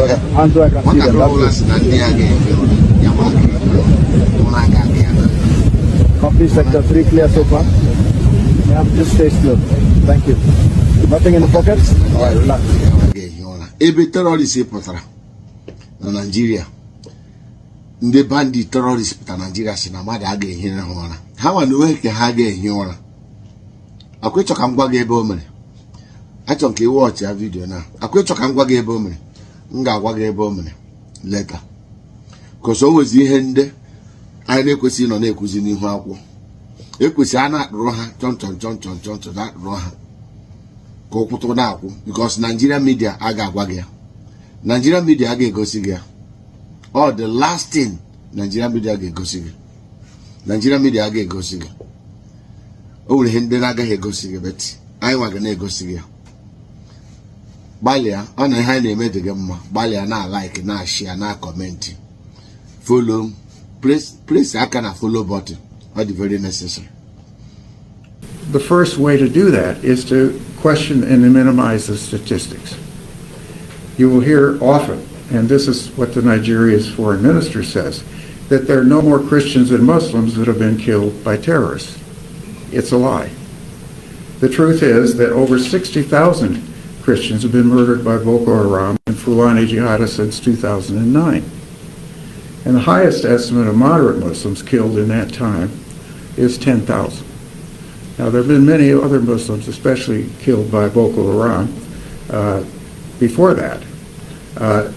And so I can see them. Complete sector 3 clear so far. Yeah, just stay still. Thank you. Nothing in the pockets? Alright, relax. Ebe terrorist pụtara na Nigeria. Ndị bandit terrorist pụtara na Nigeria si na mmadụ aga ehi ha ụra. Ha nwa na onwe ke ha ga-ehi ụra. Akwụchọ ka m gwa gị ebe o mere. Achọ nke watch ya video na. Akwụchọ ka m gwa gị ebe o mere. M ga-agwa gị ebe o mere later. Because o nwezi ihe ndị anyị na-ekwesịghị nọ na-ekwuzi n'ihu akwụkwọ. Ekwesị a na-akpụrụ ha chọn na-akpụrụ ha ka okwụtụ na-akwụ because Nigerian media aga agwa gị ya. Nigerian media aga egosi gị ya. All the last thing Nigerian media aga egosi gị. Nigerian media aga egosi gị. O nwere ihe ndị na-agaghị egosi gị bet anyị nwa ga na-egosi gị ya. Gbalịa ọ na ihe anyị na-eme dị gị mma. Gbalịa na-like, na-share, na-comment. Follow. Press aka na follow button. That's very necessary. The first way to do that is to question and minimize the statistics. You will hear often, and this is what the Nigeria's foreign minister says, that there are no more Christians than Muslims that have been killed by terrorists. It's a lie. The truth is that over 60,000 Christians have been murdered by Boko Haram and Fulani jihadists since 2009. And the highest estimate of moderate Muslims killed in that time is 10,000. Now, there have been many other Muslims, especially killed by Boko Haram, before that.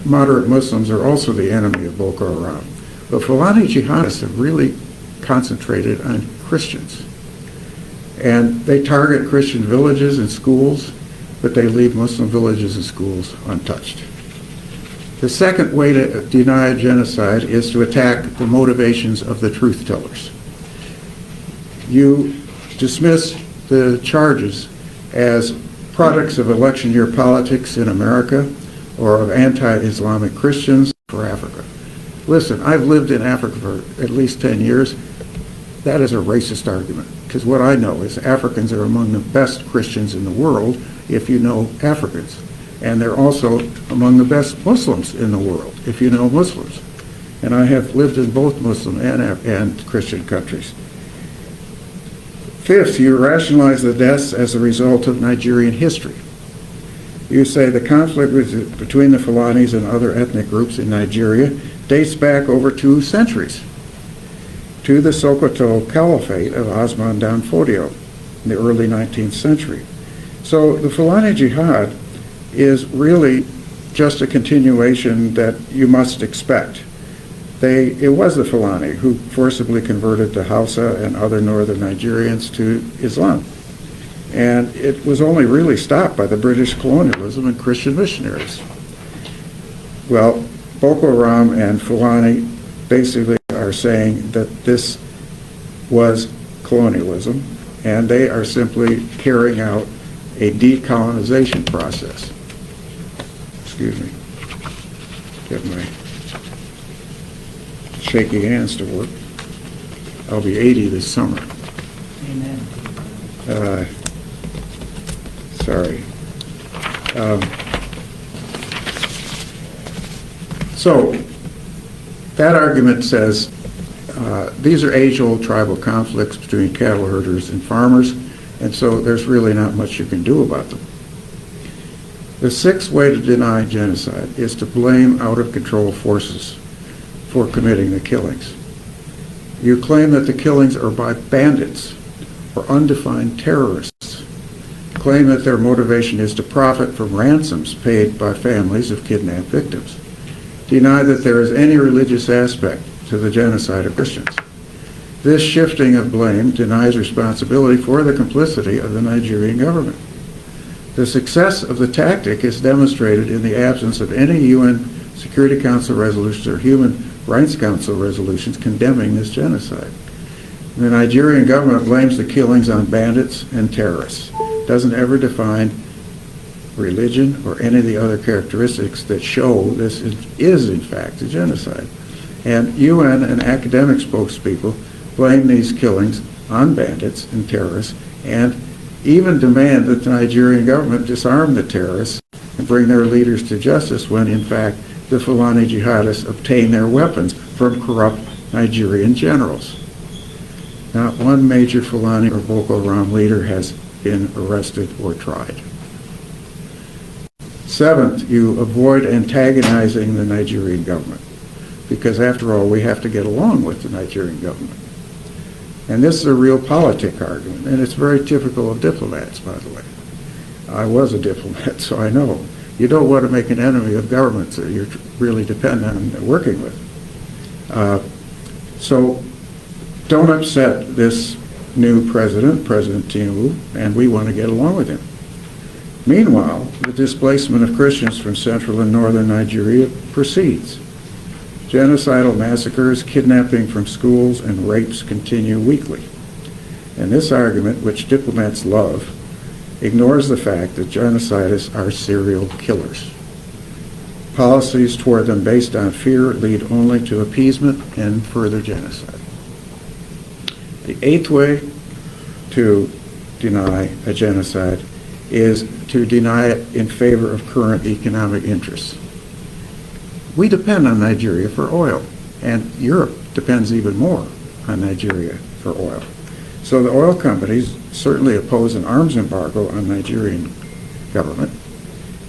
Moderate Muslims are also the enemy of Boko Haram. But Fulani jihadists have really concentrated on Christians. And they target Christian villages and schools, but they leave Muslim villages and schools untouched. The second way to deny genocide is to attack the motivations of the truth tellers. You dismiss the charges as products of election year politics in America or of anti-Islamic Christians for Africa. Listen, I've lived in Africa for at least 10 years. That is a racist argument, because what I know is Africans are among the best Christians in the world if you know Africans. And they're also among the best Muslims in the world, if you know Muslims. And I have lived in both Muslim and Christian countries. Fifth, you rationalize the deaths as a result of Nigerian history. You say the conflict between the Fulanis and other ethnic groups in Nigeria dates back over 2 centuries to the Sokoto Caliphate of Osman Dan Fodio in the early 19th century. So the Fulani Jihad is really just a continuation that you must expect. It was the Fulani who forcibly converted the Hausa and other northern Nigerians to Islam. And it was only really stopped by the British colonialism and Christian missionaries. Well, Boko Haram and Fulani basically are saying that this was colonialism, and they are simply carrying out a decolonization process. Excuse me. Get my shaky hands to work. I'll be 80 this summer. Amen. Sorry. So that argument says these are age-old tribal conflicts between cattle herders and farmers, and so there's really not much you can do about them. The sixth way to deny genocide is to blame out-of-control forces for committing the killings. You claim that the killings are by bandits or undefined terrorists. Claim that their motivation is to profit from ransoms paid by families of kidnapped victims. Deny that there is any religious aspect to the genocide of Christians. This shifting of blame denies responsibility for the complicity of the Nigerian government. The success of the tactic is demonstrated in the absence of any UN Security Council resolutions or Human Rights Council resolutions condemning this genocide. The Nigerian government blames the killings on bandits and terrorists. Doesn't ever define religion or any of the other characteristics that show this is in fact a genocide. And UN and academic spokespeople blame these killings on bandits and terrorists and even demand that the Nigerian government disarm the terrorists and bring their leaders to justice when in fact the Fulani jihadists obtain their weapons from corrupt Nigerian generals. Not one major Fulani or Boko Haram leader has been arrested or tried. Seventh, you avoid antagonizing the Nigerian government, because after all, we have to get along with the Nigerian government. And this is a real politic argument, and it's very typical of diplomats, by the way. I was a diplomat, so I know. You don't want to make an enemy of governments that you really depend on working with. So don't upset this new president, President Tinubu, and we want to get along with him. Meanwhile, the displacement of Christians from central and northern Nigeria proceeds. Genocidal massacres, kidnapping from schools, and rapes continue weekly. And this argument, which diplomats love, ignores the fact that genocidists are serial killers. Policies toward them based on fear lead only to appeasement and further genocide. The eighth way to deny a genocide is to deny it in favor of current economic interests. We depend on Nigeria for oil, and Europe depends even more on Nigeria for oil. So the oil companies certainly oppose an arms embargo on Nigerian government,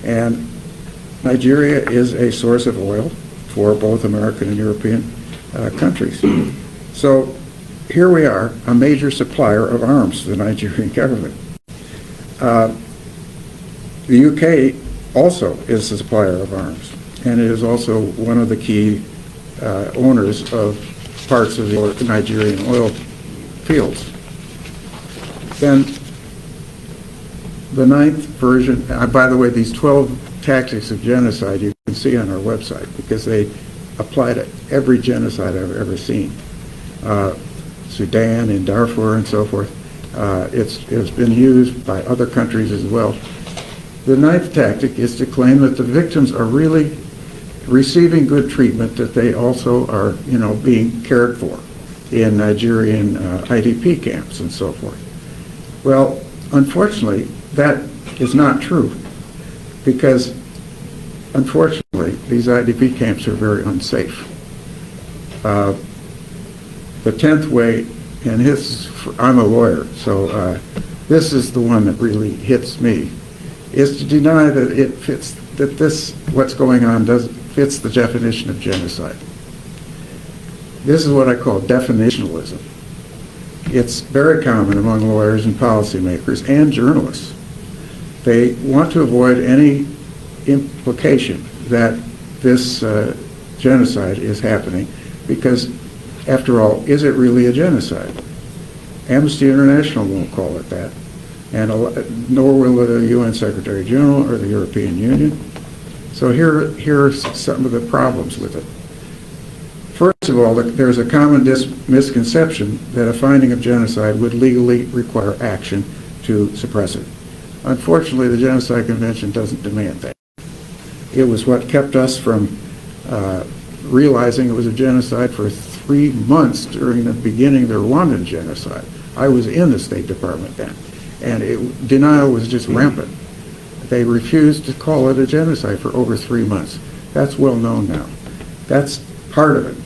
and Nigeria is a source of oil for both American and European countries. So here we are, a major supplier of arms to the Nigerian government. The UK also is a supplier of arms, and it is also one of the key owners of parts of the Nigerian oil fields. Then the ninth version, by the way, these 12 tactics of genocide you can see on our website because they apply to every genocide I've ever seen. Sudan and Darfur and so forth. It's been used by other countries as well. The ninth tactic is to claim that the victims are really receiving good treatment, that they also are, being cared for in Nigerian IDP camps and so forth. Well, unfortunately, that is not true because, unfortunately, these IDP camps are very unsafe. The 10th way, and I'm a lawyer, so this is the one that really hits me, is to deny that what's going on fits the definition of genocide. This is what I call definitionalism. It's very common among lawyers and policymakers and journalists. They want to avoid any implication that this genocide is happening because, after all, is it really a genocide? Amnesty International won't call it that, and nor will the UN Secretary General or the European Union. So here are some of the problems with it. First of all, there's a common misconception that a finding of genocide would legally require action to suppress it. Unfortunately, the Genocide Convention doesn't demand that. It was what kept us from realizing it was a genocide for 3 months during the beginning of the Rwandan genocide. I was in the State Department then, and denial was just rampant. They refused to call it a genocide for over 3 months. That's well known now. That's part of it.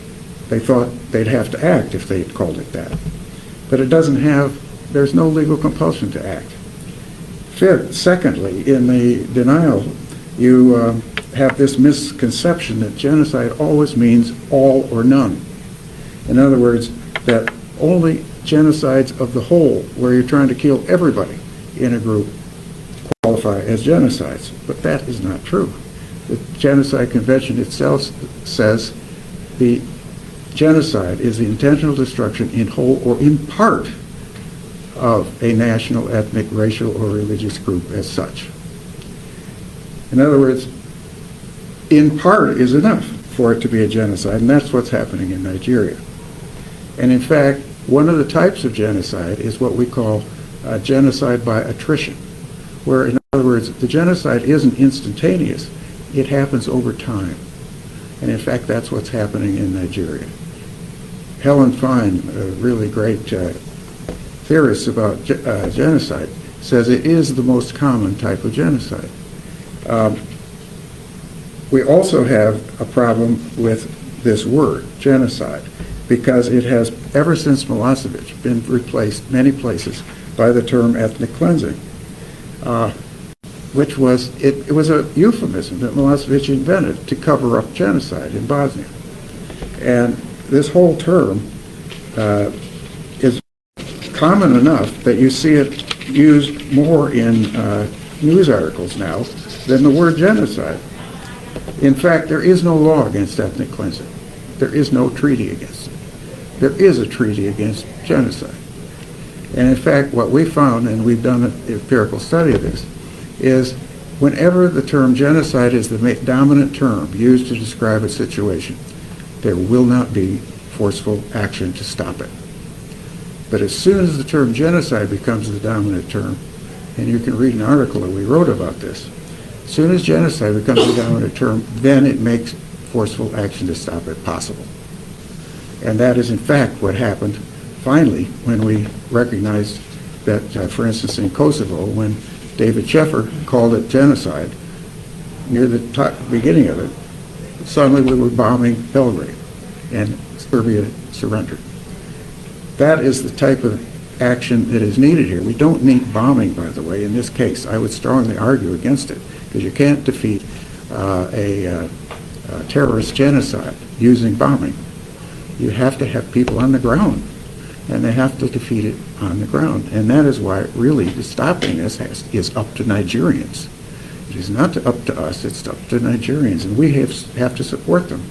They thought they'd have to act if they had called it that. But there's no legal compulsion to act. Secondly, in the denial, you have this misconception that genocide always means all or none. In other words, that only genocides of the whole, where you're trying to kill everybody in a group, qualify as genocides. But that is not true. The Genocide Convention itself says the genocide is the intentional destruction in whole or in part of a national, ethnic, racial, or religious group as such. In other words, in part is enough for it to be a genocide, and that's what's happening in Nigeria. And in fact, one of the types of genocide is what we call genocide by attrition, where, in other words, the genocide isn't instantaneous, it happens over time. And in fact, that's what's happening in Nigeria. Helen Fine, a really great theorist about genocide, says it is the most common type of genocide. We also have a problem with this word, genocide, because it has, ever since Milosevic, been replaced many places by the term ethnic cleansing, which was, it was a euphemism that Milosevic invented to cover up genocide in Bosnia. And this whole term is common enough that you see it used more in news articles now than the word genocide. In fact, there is no law against ethnic cleansing. There is no treaty against it. There is a treaty against genocide. And in fact, what we found, and we've done an empirical study of this, is whenever the term genocide is the dominant term used to describe a situation, there will not be forceful action to stop it. But as soon as the term genocide becomes the dominant term, and you can read an article that we wrote about this, as soon as genocide becomes the dominant term, then it makes forceful action to stop it possible. And that is in fact what happened finally when we recognized that, for instance, in Kosovo, when David Sheffer called it genocide, near the beginning of it, suddenly we were bombing Belgrade, and Serbia surrendered. That is the type of action that is needed here. We don't need bombing, by the way, in this case. I would strongly argue against it, because you can't defeat a terrorist genocide using bombing. You have to have people on the ground, and they have to defeat it on the ground. And that is why really stopping this is up to Nigerians. It is not up to us, it's up to Nigerians, and we have to support them.